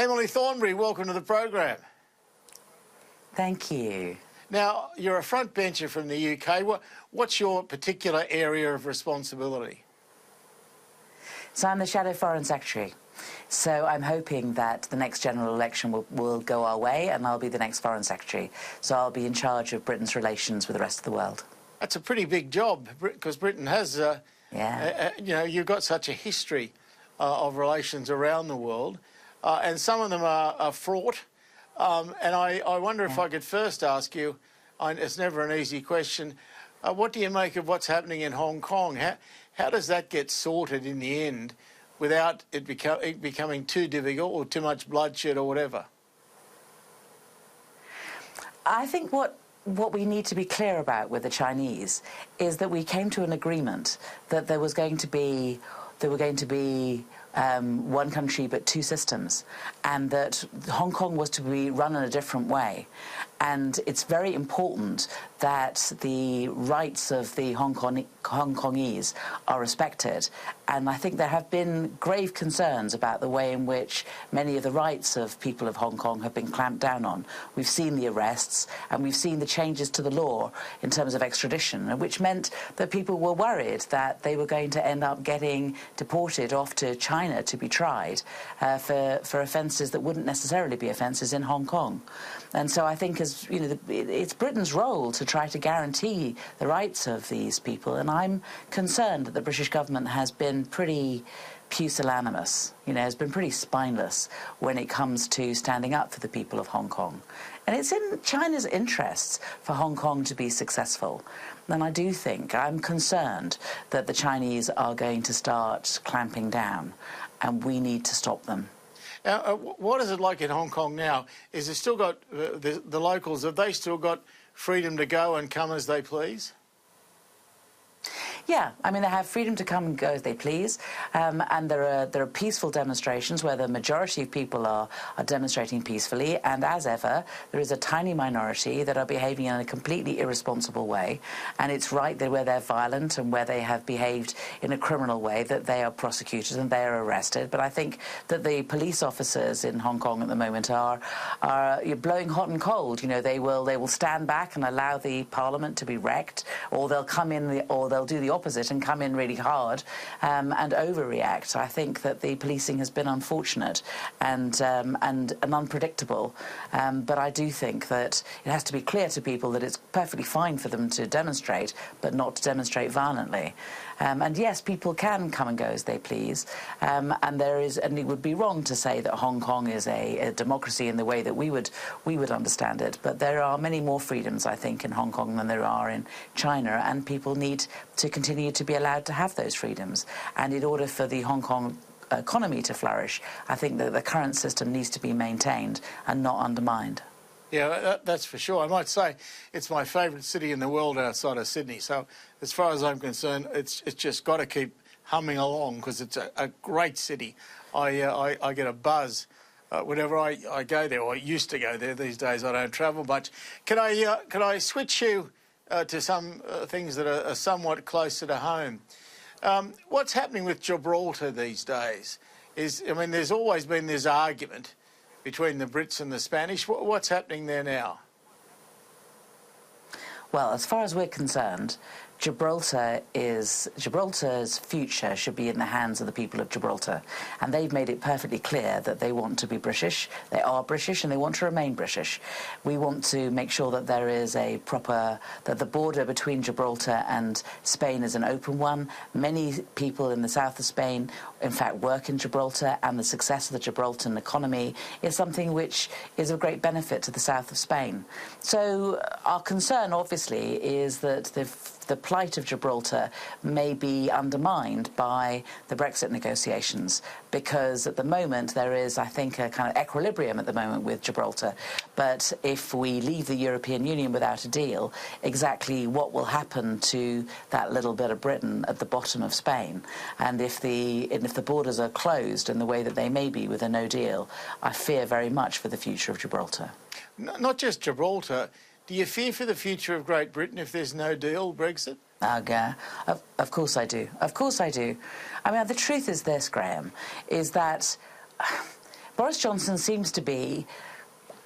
Emily Thornberry, welcome to the program. Thank you. Now, you're a front bencher from the UK. What's your particular area of responsibility? So I'm the Shadow Foreign Secretary. So I'm hoping that the next general election will go our way and I'll be the next Foreign Secretary. So I'll be in charge of Britain's relations with the rest of the world. That's a pretty big job because Britain has, you've got such a history of relations around the world and some of them are fraught. And I wonder if I could first ask you, it's never an easy question, what do you make of what's happening in Hong Kong? How does that get sorted in the end without it becoming too difficult or too much bloodshed or whatever? I think what we need to be clear about with the Chinese is that we came to an agreement that there were going to be one country but two systems, and that Hong Kong was to be run in a different way. And it's very important that the rights of the Hong Kongese are respected. And I think there have been grave concerns about the way in which many of the rights of people of Hong Kong have been clamped down on. We've seen the arrests and we've seen the changes to the law in terms of extradition, which meant that people were worried that they were going to end up getting deported off to China to be tried for offences that wouldn't necessarily be offences in Hong Kong. And so I think, as you know, it's Britain's role to try to guarantee the rights of these people, and I'm concerned that the British government has been pretty pusillanimous, has been pretty spineless when it comes to standing up for the people of Hong Kong. And it's in China's interests for Hong Kong to be successful. And I do think, I'm concerned that the Chinese are going to start clamping down, and we need to stop them. What is it like in Hong Kong now? Is it still got, the locals, have they still got freedom to go and come as they please? Yeah, I mean, they have freedom to come and go as they please, and there are peaceful demonstrations where the majority of people are demonstrating peacefully, and as ever, there is a tiny minority that are behaving in a completely irresponsible way, and it's right that where they're violent and where they have behaved in a criminal way that they are prosecuted and they are arrested. But I think that the police officers in Hong Kong at the moment are blowing hot and cold. They will stand back and allow the parliament to be wrecked, or they'll come in, or they'll do the opposite and come in really hard and overreact. I think that the policing has been unfortunate and unpredictable, but I do think that it has to be clear to people that it's perfectly fine for them to demonstrate, but not to demonstrate violently. And yes, people can come and go as they please, and it would be wrong to say that Hong Kong is a democracy in the way that we would understand it. But there are many more freedoms, I think, in Hong Kong than there are in China, and people need to continue to be allowed to have those freedoms. And in order for the Hong Kong economy to flourish, I think that the current system needs to be maintained and not undermined. Yeah, that's for sure. I might say it's my favourite city in the world outside of Sydney. So as far as I'm concerned, it's just got to keep humming along because it's a great city. I get a buzz whenever I go there, or I used to go there. These days I don't travel much. Can I switch you to some things that are somewhat closer to home? What's happening with Gibraltar these days? There's always been this argument between the Brits and the Spanish. What's happening there now? Well, as far as we're concerned, Gibraltar's future should be in the hands of the people of Gibraltar, and they've made it perfectly clear that they want to be British, they are British, and they want to remain British. We want to make sure that there is that the border between Gibraltar and Spain is an open one. Many people in the south of Spain, in fact, work in Gibraltar, and the success of the Gibraltar economy is something which is of great benefit to the south of Spain. So our concern, obviously, is that the plight of Gibraltar may be undermined by the Brexit negotiations, because at the moment there is, I think, a kind of equilibrium at the moment with Gibraltar. But if we leave the European Union without a deal, exactly what will happen to that little bit of Britain at the bottom of Spain? And if the borders are closed in the way that they may be with a no deal, I fear very much for the future of Gibraltar. Not just Gibraltar. Do you fear for the future of Great Britain if there's no deal, Brexit? Of course I do. Of course I do. I mean, the truth is this, Graham, is that Boris Johnson seems to be,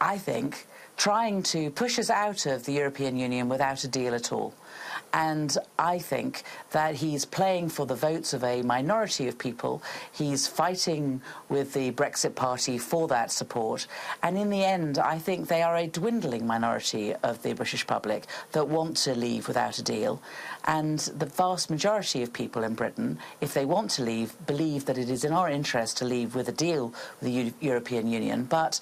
I think, trying to push us out of the European Union without a deal at all. And I think that he's playing for the votes of a minority of people. He's fighting with the Brexit Party for that support. And in the end, I think they are a dwindling minority of the British public that want to leave without a deal. And the vast majority of people in Britain, if they want to leave, believe that it is in our interest to leave with a deal with the European Union. But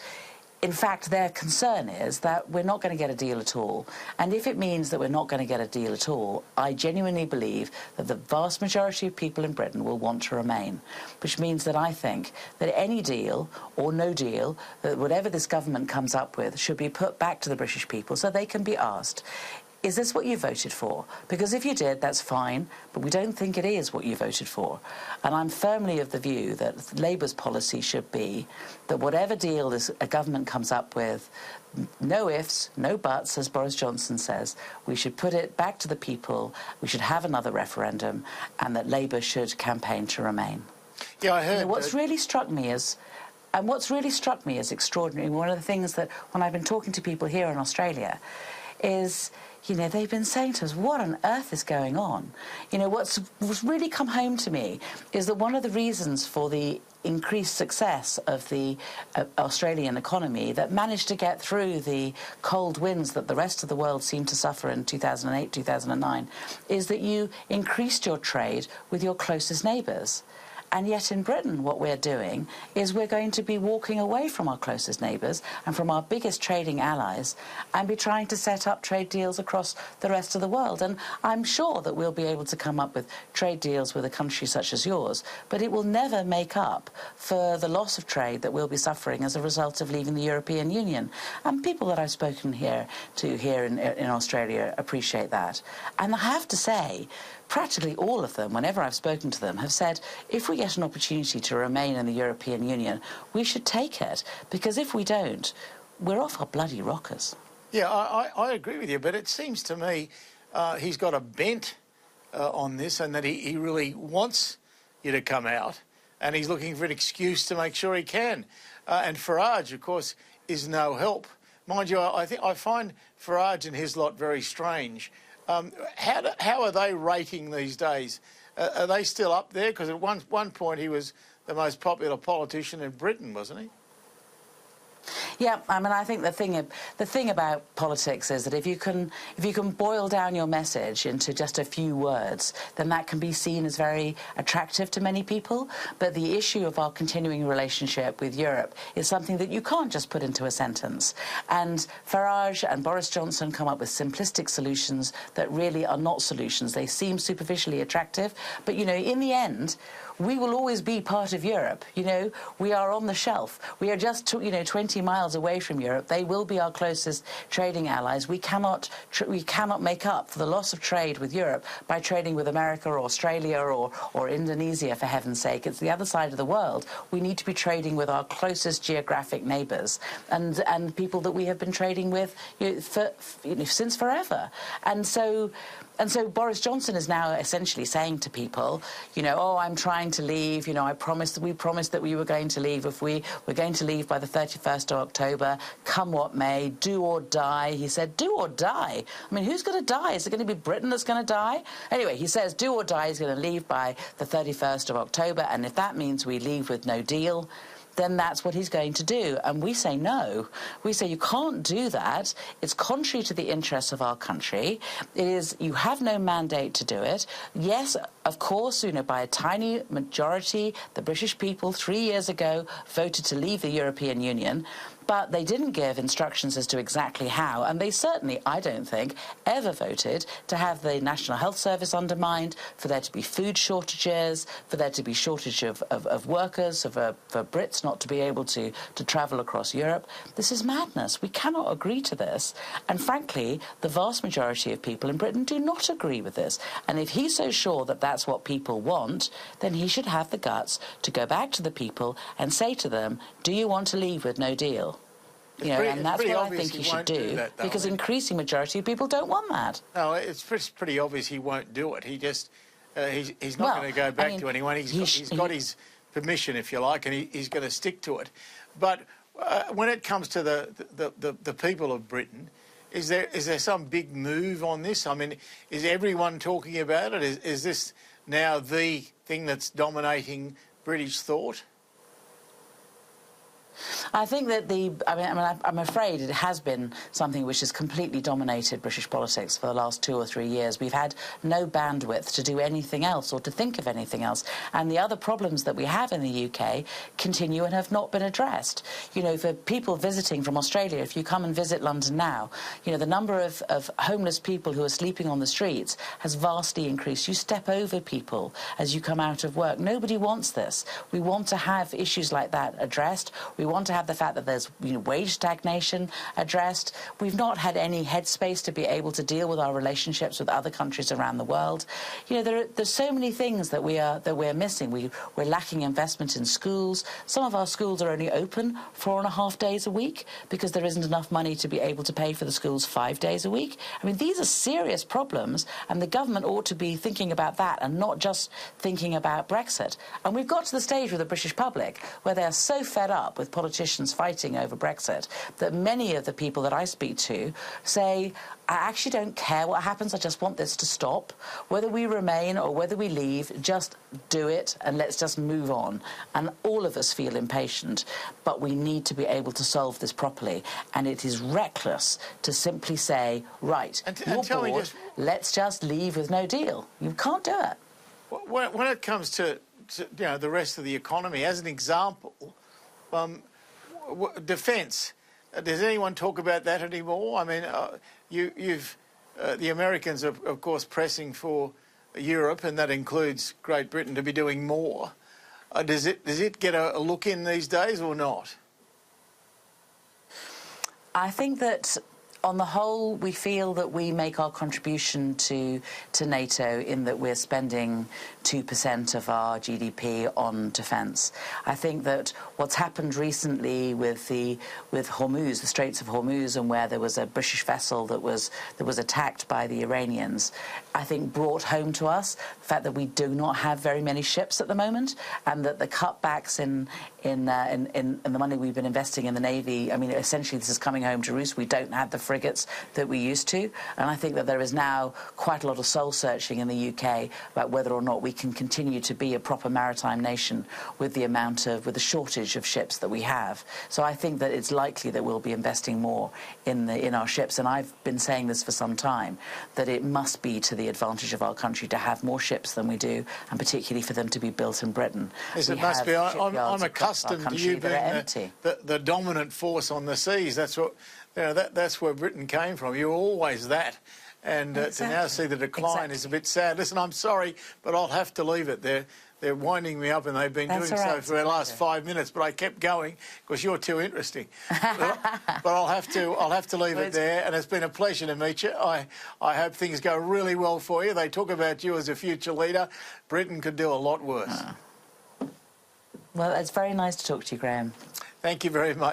in fact, their concern is that we're not going to get a deal at all. And if it means that we're not going to get a deal at all, I genuinely believe that the vast majority of people in Britain will want to remain, which means that I think that any deal or no deal, that whatever this government comes up with, should be put back to the British people so they can be asked, is this what you voted for? Because if you did, that's fine, but we don't think it is what you voted for. And I'm firmly of the view that Labour's policy should be that whatever deal a government comes up with, no ifs, no buts, as Boris Johnson says, we should put it back to the people, we should have another referendum, and that Labour should campaign to remain. Yeah, I heard. What's really struck me is extraordinary. One of the things that, when I've been talking to people here in Australia, is, you know, they've been saying to us, what on earth is going on? You know, what's really come home to me is that one of the reasons for the increased success of the Australian economy that managed to get through the cold winds that the rest of the world seemed to suffer in 2008, 2009, is that you increased your trade with your closest neighbours. And yet in Britain, what we're doing is we're going to be walking away from our closest neighbours and from our biggest trading allies and be trying to set up trade deals across the rest of the world. And I'm sure that we'll be able to come up with trade deals with a country such as yours, but it will never make up for the loss of trade that we'll be suffering as a result of leaving the European Union. And people that I've spoken here in Australia appreciate that. And I have to say, practically all of them, whenever I've spoken to them, have said, if we get an opportunity to remain in the European Union, we should take it, because if we don't, we're off our bloody rockers. Yeah, I agree with you, but it seems to me he's got a bent on this, and that he really wants you to come out, and he's looking for an excuse to make sure he can. And Farage, of course, is no help. Mind you, I find Farage and his lot very strange. How are they rating these days? Are they still up there? Because at one point he was the most popular politician in Britain, wasn't he? Yeah, I mean, I think the thing about politics is that if you can boil down your message into just a few words, then that can be seen as very attractive to many people. But the issue of our continuing relationship with Europe is something that you can't just put into a sentence. And Farage and Boris Johnson come up with simplistic solutions that really are not solutions. They seem superficially attractive, but, you know, in the end, we will always be part of Europe. You know, we are on the shelf. We are just, 20 miles away from Europe. They will be our closest trading allies. We cannot make up for the loss of trade with Europe by trading with America or Australia or Indonesia, for heaven's sake. It's the other side of the world. We need to be trading with our closest geographic neighbours and people that we have been trading with since forever. And so Boris Johnson is now essentially saying to people, oh, I'm trying to leave, we promised that we were going to leave. If we were going to leave by the 31st of October, come what may, do or die. He said, do or die? I mean, who's going to die? Is it going to be Britain that's going to die? Anyway, he says, do or die, he's going to leave by the 31st of October, and if that means we leave with no deal, then that's what he's going to do. And we say no. We say you can't do that. It's contrary to the interests of our country. You have no mandate to do it. Yes, of course, by a tiny majority, the British people 3 years ago voted to leave the European Union. But they didn't give instructions as to exactly how, and they certainly, I don't think, ever voted to have the National Health Service undermined, for there to be food shortages, for there to be shortage of workers, for Brits not to be able to travel across Europe. This is madness. We cannot agree to this. And frankly, the vast majority of people in Britain do not agree with this. And if he's so sure that that's what people want, then he should have the guts to go back to the people and say to them, do you want to leave with no deal? And that's what I think he should do, because increasing majority of people don't want that. No, it's pretty obvious he won't do it. He just he's not going to go back to anyone. He's got his permission, if you like, and he's going to stick to it. But when it comes to the people of Britain, is there some big move on this? I mean, is everyone talking about it? Is this now the thing that's dominating British thought? I think that I'm afraid it has been something which has completely dominated British politics for the last 2 or 3 years. We've had no bandwidth to do anything else or to think of anything else. And the other problems that we have in the UK continue and have not been addressed. You know, for people visiting from Australia, if you come and visit London now, you know, the number of homeless people who are sleeping on the streets has vastly increased. You step over people as you come out of work. Nobody wants this. We want to have issues like that addressed. We want to have the fact that there's, you know, wage stagnation addressed. We've not had any headspace to be able to deal with our relationships with other countries around the world. You know, there's so many things that we're missing. We're lacking investment in schools. Some of our schools are only open 4.5 days a week because there isn't enough money to be able to pay for the schools 5 days a week. I mean, these are serious problems, and the government ought to be thinking about that and not just thinking about Brexit. And we've got to the stage with the British public where they are so fed up with politicians fighting over Brexit that many of the people that I speak to say, I actually don't care what happens, I just want this to stop. Whether we remain or whether we leave, just do it and let's just move on. And all of us feel impatient, but we need to be able to solve this properly. And it is reckless to simply say, right, you're bored, let's just leave with no deal. You can't do it. When it comes to you know, the rest of the economy, as an example, defence. Does anyone talk about that anymore? I mean, the Americans are, of course, pressing for Europe, and that includes Great Britain, to be doing more. Does it get a look in these days or not? I think that on the whole, we feel that we make our contribution to NATO in that we're spending 2% of our GDP on defence. I think that what's happened recently with Hormuz, the Straits of Hormuz, and where there was a British vessel that was attacked by the Iranians, I think brought home to us the fact that we do not have very many ships at the moment, and that the cutbacks in the money we've been investing in the Navy, I mean, essentially this is coming home to roost. We don't have the frigates that we used to, and I think that there is now quite a lot of soul-searching in the UK about whether or not we can continue to be a proper maritime nation with the shortage of ships that we have. So I think that it's likely that we'll be investing more in our ships, and I've been saying this for some time, that it must be to the advantage of our country to have more ships than we do, and particularly for them to be built in Britain. Yes, it must be. I'm accustomed to you being the dominant force on the seas. That's what, you know, that's where Britain came from. You were always that. And to now see the decline is a bit sad. Listen, I'm sorry, but I'll have to leave it. They're winding me up, and they've been doing so for the last 5 minutes. But I kept going because you're too interesting. but I'll have to leave it there. And it's been a pleasure to meet you. I hope things go really well for you. They talk about you as a future leader. Britain could do a lot worse. Well, it's very nice to talk to you, Graham. Thank you very much.